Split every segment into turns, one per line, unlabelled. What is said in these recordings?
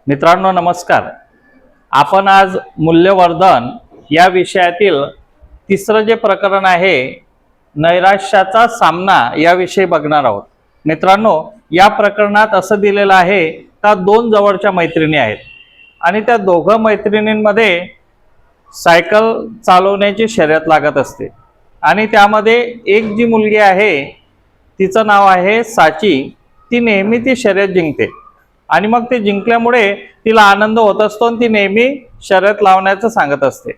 मित्रांनो नमस्कार। आपण आज मूल्यवर्धन या विषयातील तिसरं जे प्रकरण आहे नैराश्याचा सामना याविषयी बघणार आहोत। मित्रांनो या प्रकरणात असं दिलेलं आहे का दोन जवळच्या मैत्रिणी आहेत आणि त्या दोघं मैत्रिणींमध्ये सायकल चालवण्याची शर्यत लागत असते आणि त्यामध्ये एक जी मुलगी आहे तिचं नाव आहे साची। ती नेहमी ती शर्यत जिंकते आणि मग ते जिंकल्यामुळे तिला आनंद होत असतो आणि ती नेहमी शर्यत लावण्याचं सांगत असते।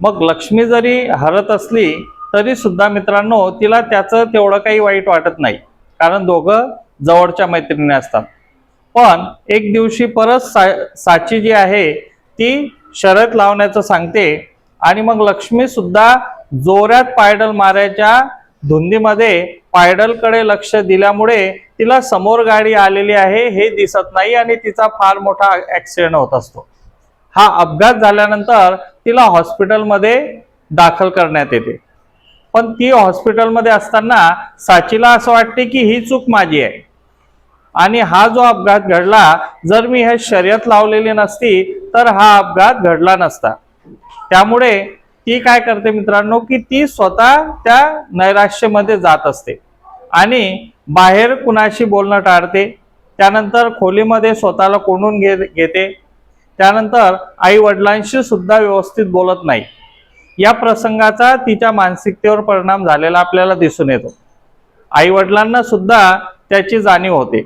मग लक्ष्मी जरी हरत असली तरी सुद्धा मित्रांनो तिला त्याचं तेवढं काही वाईट वाटत नाही, कारण दोघं जवळच्या मैत्रिणी असतात। पण एक दिवशी परत साची जी आहे ती शर्यत लावण्याचं सांगते आणि मग लक्ष्मी सुद्धा जोरात पायडल मारायच्या धुंदीमध्ये पायडलकडे लक्ष दिल्यामुळे तिला समोर गाडी आलेली आहे हे दिसत नाही आणि तिचा फार मोठा ॲक्सिडेंट होत असतो। हा अपघात झाल्यानंतर तिला हॉस्पिटलमध्ये दाखल करण्यात येते। पण ती हॉस्पिटलमध्ये असताना साचीला असं वाटते की ही चूक माझी आहे आणि हा जो अपघात घडला जर मी हे शर्यत लावलेली नसती तर हा अपघात घडला नसता। त्यामुळे ती काय करते मित्रांनो की ती स्वतः त्या नैराश्यामध्ये जात असते आणि बाहेर कुणाशी बोलणं टाळते। त्यानंतर खोलीमध्ये स्वतःला कोंडून घेते। त्यानंतर आई वडिलांशी सुद्धा व्यवस्थित बोलत नाही। या प्रसंगाचा तिच्या मानसिकतेवर परिणाम झालेला आपल्याला दिसून येतो। आई वडिलांना सुद्धा त्याची जाणीव होते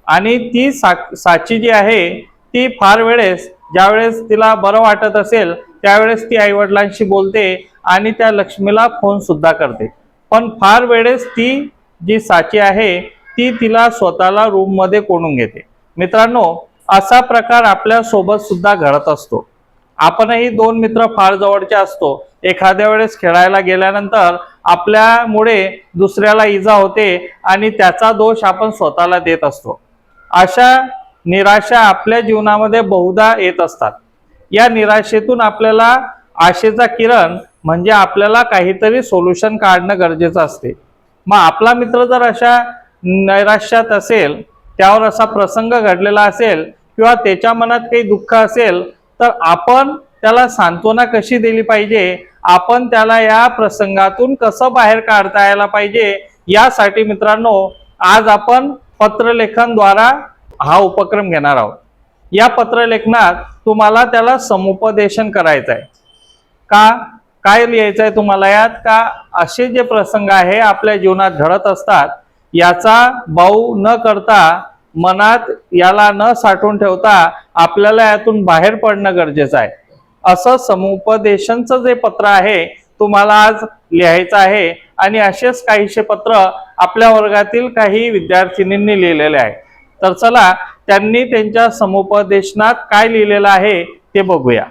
आणि ती साची जी आहे ती फार वेळेस ज्यावेळेस तिला बरं वाटत असेल त्यावेळेस ती आई वडिलांशी बोलते आणि त्या लक्ष्मीला फोन सुद्धा करते। पण फार वेळेस ती जी साची आहे ती तिला स्वतःला रूम मध्ये कोंडून घेते। मित्रांनो असा प्रकार आपल्या सोबत सुद्धा घडत असतो। आपणही दोन मित्र फार जवळचे असतो, एखाद्या वेळेस खेळायला गेल्यानंतर आपल्यामुळे दुसऱ्याला इजा होते आणि त्याचा दोष आपण स्वतःला देत असतो। अशा निराशा आपल्या जीवनामध्ये बहुधा येत असतात। या निराशेतून आपल्याला आशेचा किरण म्हणजे आपल्याला काहीतरी सोल्युशन काढणं गरजेचं असते। मग आपला मित्र जर अशा नैराश्यात असेल, त्यावर असा प्रसंग घडलेला असेल किंवा त्याच्या मनात काही दुःख असेल तर आपण त्याला सांत्वना कशी दिली पाहिजे, आपण त्याला या प्रसंगातून कसं बाहेर काढता यायला पाहिजे, यासाठी मित्रांनो आज आपण पत्रलेखनद्वारा हा उपक्रम घेणार आहोत। या पत्रलेखनात तुम्हाला त्याला समुपदेशन करायचं आहे। काय लिहायचं आहे तुम्हाला यात का असे जे प्रसंग आहे आपल्या जीवनात घडत असतात याचा बाऊ न करता मनात याला न साठवून ठेवता आपल्याला यातून बाहेर पडणं गरजेचं आहे। असं समुपदेशनचं जे पत्र आहे तुम्हाला आज लिहायचं आहे आणि असेच काहीशे पत्र आपल्या वर्गातील काही विद्यार्थिनींनी लिहिलेले आहे। तर चला त्यांनी त्यांच्या समुपदेशनात काय लिहिलेलं आहे ते बघूया।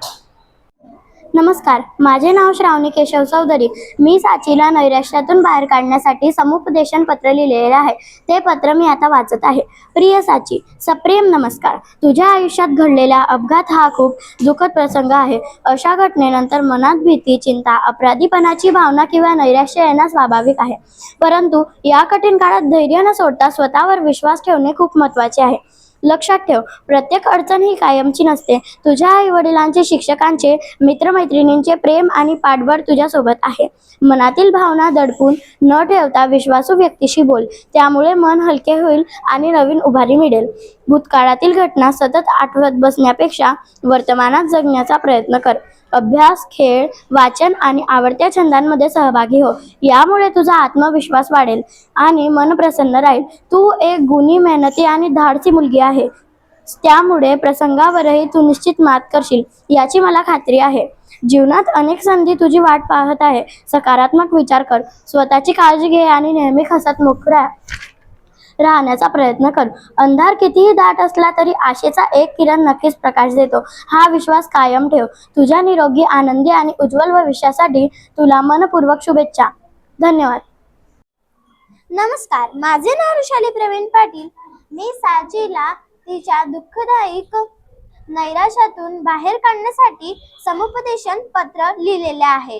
नमस्कार, माझे नाव श्रावणी केशव चौधरी। मी साचीला नैराश्यातून बाहेर काढण्यासाठी समुपदेशन पत्र लिहिलेले आहे। ते पत्र मी आता वाचत आहे। प्रिय साची, सप्रेम नमस्कार। तुझ्या आयुष्यात घडलेला अपघात हा खूप दुःखद प्रसंग आहे। अशा घटनेनंतर मनात भीती, चिंता, अपराधीपणाची भावना किंवा नैराश्य येणं स्वाभाविक आहे। परंतु या कठीण काळात धैर्य न सोडता स्वतःवर विश्वास ठेवणे खूप महत्त्वाचे आहे। लक्षात ठेव, प्रत्येक अडचण ही कायमची नसते। तुझ्या आई वडिलांचे, शिक्षकांचे, मित्रमैत्रिणींचे प्रेम आणि पाठबळ तुझ्या सोबत आहे। मनातील भावना दडपून न ठेवता विश्वासू व्यक्तीशी बोल, त्यामुळे मन हलके होईल आणि नवीन उभारी मिळेल। भूतकाळातील घटना सतत आठवत बसण्यापेक्षा वर्तमानात जगण्याचा प्रयत्न कर। अभ्यास, खेळ, वाचन आणि आवडत्या छंदांमध्ये सहभागी हो, यामुळे तुझा आत्मविश्वास वाढेल आणि मन प्रसन्न राहील। तू एक गुणी, मेहनती आणि धाडसी मुलगी आहे, त्यामुळे प्रसंगावरही तू निश्चित मात करशील याची मला खात्री आहे। जीवनात अनेक संधी तुझी वाट पाहत आहे। सकारात्मक विचार कर, स्वतःची काळजी घे आणि नेहमी हसतमुख राहण्याचा प्रयत्न कर। अंधार कितीही दाट असला तरी आशेचा एक किरण नक्कीच प्रकाश देतो, हा विश्वास कायम ठेव। तुझ्या निरोगी, आनंदी आणि उज्ज्वल भविष्यासाठी तुला मनपूर्वक शुभेच्छा। धन्यवाद।
नमस्कार, माझे नाव ऋषाली प्रवीण पाटील। मी साचीला तिच्या दुःखदायक नैराश्यातून बाहेर काढण्यासाठी समुपदेशन पत्र लिहिलेले आहे।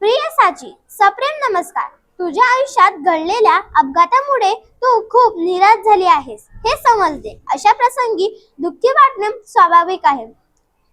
प्रिय साची, सप्रेम नमस्कार। तुझ्या आयुष्यात घडलेल्या अपघातामुळे तू खूप निराश झाली आहेस हे समजते. अशा प्रसंगी दुःखी वाटणे स्वाभाविक आहे,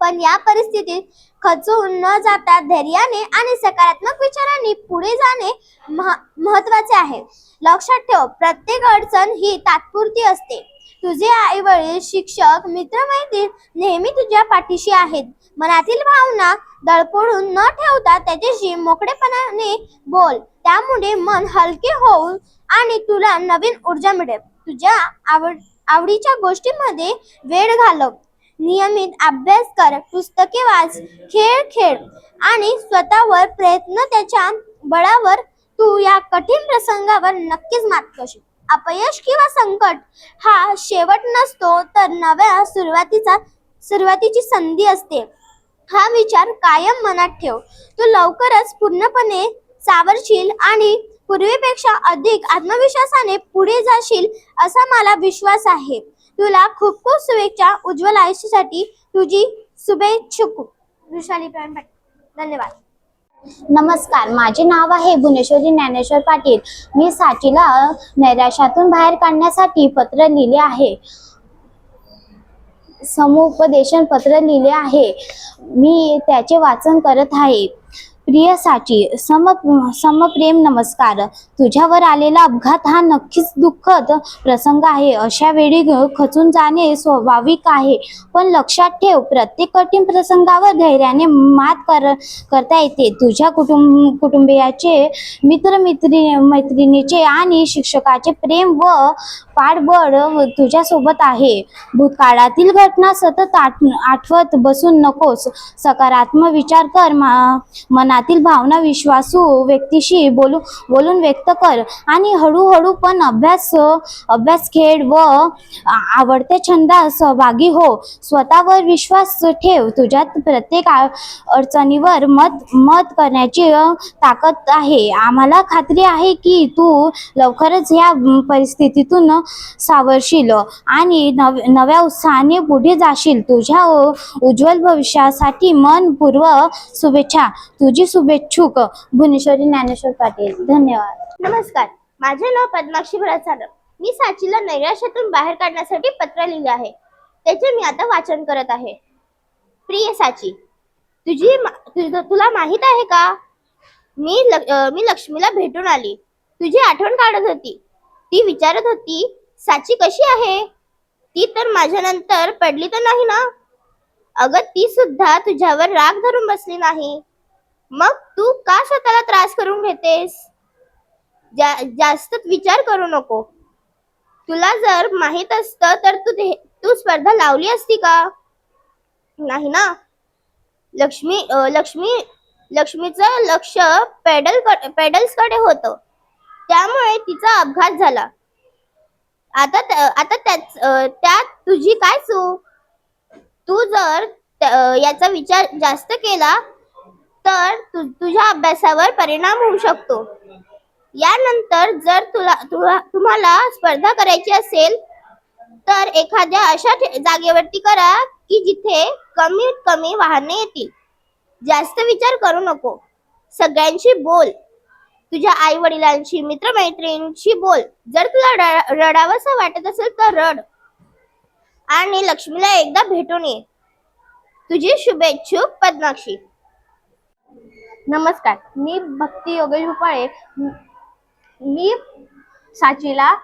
पण या परिस्थितीत खचून न जाता धैर्याने आणि सकारात्मक विचारांनी पुढे जाणे महत्वाचे आहे. लक्षात ठेव, प्रत्येक अडचण ही तात्पुरती असते. तुझे आई वडील, शिक्षक, मित्रमैत्रीण नेहमी तुझ्या पाठीशी आहेत. मनातील भावना दडपडून न ठेवता त्याच्याशी मोकळेपणाने बोल. त्यामुळे मन हलके होईल आणि तुला नवीन ऊर्जा मिळेल. तुझ्या आवडीच्या गोष्टींमध्ये वेळ घालव. नियमित अभ्यास कर, पुस्तके वाच, खेळ खेळ आणि स्वतःवर प्रयत्न. त्याच्या बळावर तू या कठीण प्रसंगावर नक्कीच मात करशील. अपयश किंवा संकट हा शेवट नसतो, तर नव्या सुरुवातीची संधी असते. हा विचार कायम मनात ठेव. तू लवकरच पूर्णपणे सावरशील आणि पूर्वीपेक्षा अधिक आत्मविश्वासाने पुढे जाशील असा मला विश्वास आहे. तुला खूप खूप शुभेच्छा. उज्ज्वल आयुष्यासाठी तुझी शुभेच्छुक वृषाली प्रवीण पाटील. धन्यवाद.
नमस्कार, माझे नाव आहे भुवनेश्वरी ज्ञानेश्वर पाटील. मी साचीला नैराश्यातून बाहेर काढण्यासाठी पत्र लिहिले आहे, समुपदेशन पत्र लिहिले आहे. मी त्याचे वाचन करत आहे. प्रिय साची, समप्रेम नमस्कार. तुझ्यावर आलेला अपघात हा नक्कीच दुःखद प्रसंग आहे. अशा वेळी खचून जाणे स्वाभाविक आहे, पण लक्षात ठेव, प्रत्येक कठीण प्रसंगावर धैर्याने मात करता येते. तुझ्या कुटुंबियाचे, मैत्रिणीचे आणि शिक्षकाचे प्रेम व पाठबळ तुझ्यासोबत आहे. भूतकाळातील घटना सतत आठवत बसू नकोस. सकारात्मक विचार कर. मनातील भावना विश्वासू व्यक्तीशी बोलून व्यक्त कर आणि हळूहळू पण अभ्यास, खेळ व आवडत्या छंदात सहभागी हो. स्वतःवर विश्वास ठेव. तुझ्यात प्रत्येक अडचणीवर मत करण्याची ताकद आहे. आम्हाला खात्री आहे की तू लवकरच या परिस्थितीतून सावरशील आणि नव्या उत्साहाने पुढे जाशील. तुझ्या उज्ज्वल भविष्यासाठी मनपूर्वक शुभेच्छा. तुझी शुभेच्छुक भुवनेश्वरी ज्ञानेश्वर पाटील. धन्यवाद.
नमस्कार, माझे नाव पद्माक्षी भरत सानप. मी साचीला नैराश्यातून बाहेर काढण्यासाठी पत्र लिहिले आहे. त्याचे मी आता वाचन करत आहे. प्रिय साची, तुला माहित आहे का, मी लक्ष्मीला भेटून आली. तुझी आठवण काढत होती. ती विचारत होती, साची कशी आहे? ती तर माझ्यानंतर पडली तर नाही ना? अगं, ती सुद्धा तुझ्यावर राग धरून बसली नाही. मग तू का स्वतःला त्रास करून घेतेस? जास्त विचार करू नको. तुला जर माहित असतं तर तू स्पर्धा लावली असती का? नाही ना. लक्ष्मीचं लक्ष पेडल्स कडे होतं, त्यामुळे तिचा अपघात झाला. आता त्यात तुझी काय चूक? तू जर याचा विचार जास्त केला तर तुझ्या अभ्यासावर परिणाम होऊ शकतो. यानंतर जर तुम्हाला स्पर्धा करायची असेल तर एखाद्या अशा जागेवरती करा की जिथे कमीत कमी वाहने येतील. जास्त विचार करू नको. सगळ्यांशी बोल. तुझ्या आई वडिलांशी, मित्रमैत्रिणींशी बोल. जर तुला रडावंसं वाटत असेल तर रड आणि लक्ष्मीला एकदा भेटून ये. तुझी शुभेच्छुक पद्माक्षी.
नमस्कार, मी भक्ती योगेश भोपाळे. मी साचीला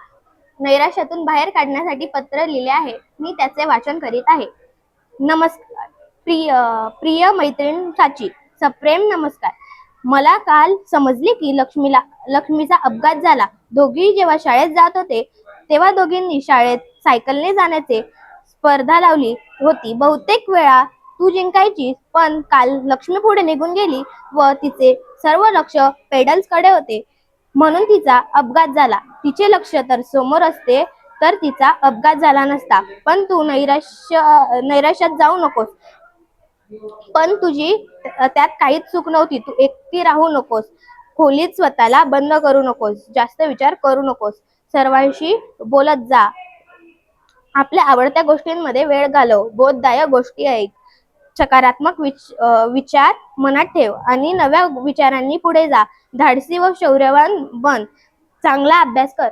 नैराश्यातून बाहेर काढण्यासाठी पत्र लिहिले आहे. मी त्याचे वाचन करीत आहे. नमस्कार, प्रिय मैत्रीण साची, सप्रेम नमस्कार. मला काल समजले की लक्ष्मीचा अपघात झाला. दोघी जेव्हा शाळेत जात होते तेव्हा दोघींनी शाळेत सायकलने जाण्याचे स्पर्धा लावली होती. बहुतेक वेळा तू जिंकायची, पण काल लक्ष्मी पुढे निघून गेली व तिचे सर्व लक्ष पेडल्स कडे होते, म्हणून तिचा अपघात झाला. तिचे लक्ष तर समोर असते तर तिचा अपघात झाला नसता. पण तू नैराश्यात जाऊ नकोस. पण तुझी त्यात काहीच चूक नव्हती. तू एकटी राहू नकोस. खोलीत स्वतःला बंद करू नकोस. जास्त विचार करू नकोस. सर्वांशी बोलत जा. आपल्या आवडत्या गोष्टींमध्ये वेळ घालव. बोधदायक गोष्टी ऐक. सकारात्मक विचार मनात ठेव आणि नव्या विचारांनी पुढे जा. धाडसी व शौर्यवान बन. चांगला अभ्यास कर.